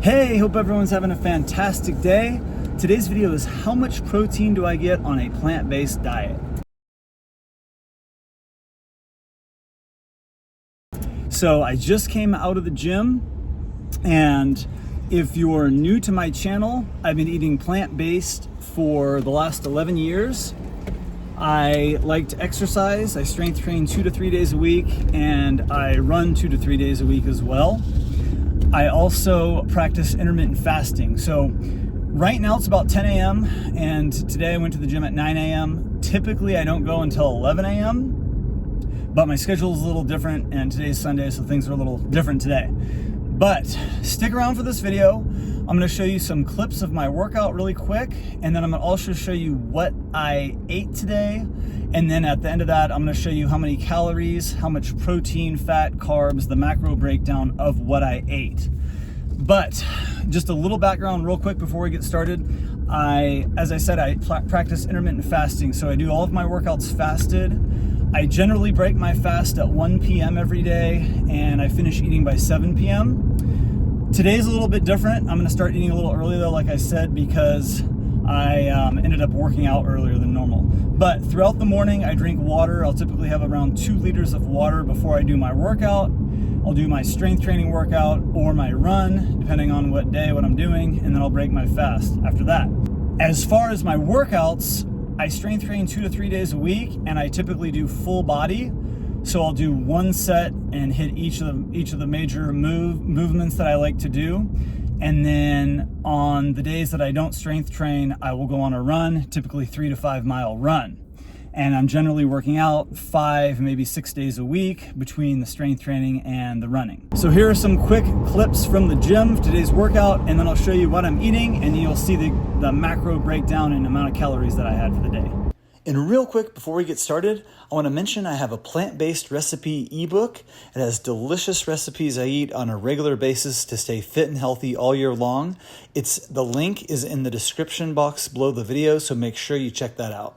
Hey, hope everyone's having a fantastic day. Today's video is how much protein do I get on a plant-based diet? So I just came out of the gym, and if you're new to my channel, I've been eating plant-based for the last 11 years. I like to exercise. I strength train 2 to 3 days a week, and I run 2 to 3 days a week as well. I also practice intermittent fasting. So right now it's about 10 a.m. and today I went to the gym at 9 a.m. Typically I don't go until 11 a.m. but my schedule is a little different, and today's Sunday, so things are a little different today. But stick around for this video. I'm gonna show you some clips of my workout really quick, and then I'm gonna also show you what I ate today. And then at the end of that, I'm gonna show you how many calories, how much protein, fat, carbs, the macro breakdown of what I ate. But just a little background real quick before we get started. As I said, I practice intermittent fasting, so I do all of my workouts fasted. I generally break my fast at 1 p.m. every day, and I finish eating by 7 p.m. Today's a little bit different. I'm gonna start eating a little early though, like I said, because I ended up working out earlier than normal. But throughout the morning, I drink water. I'll typically have around 2 liters of water before I do my workout. I'll do my strength training workout or my run, depending on what day, what I'm doing, and then I'll break my fast after that. As far as my workouts, I strength train 2 to 3 days a week, and I typically do full body. So I'll do one set and hit each of the major movements that I like to do. And then on the days that I don't strength train, I will go on a run, typically 3 to 5 mile run. And I'm generally working out 5, maybe 6 days a week between the strength training and the running. So here are some quick clips from the gym of today's workout, and then I'll show you what I'm eating, and you'll see the macro breakdown and amount of calories that I had for the day. And real quick, before we get started, I want to mention I have a plant-based recipe ebook. It has delicious recipes I eat on a regular basis to stay fit and healthy all year long. The link is in the description box below the video, so make sure you check that out.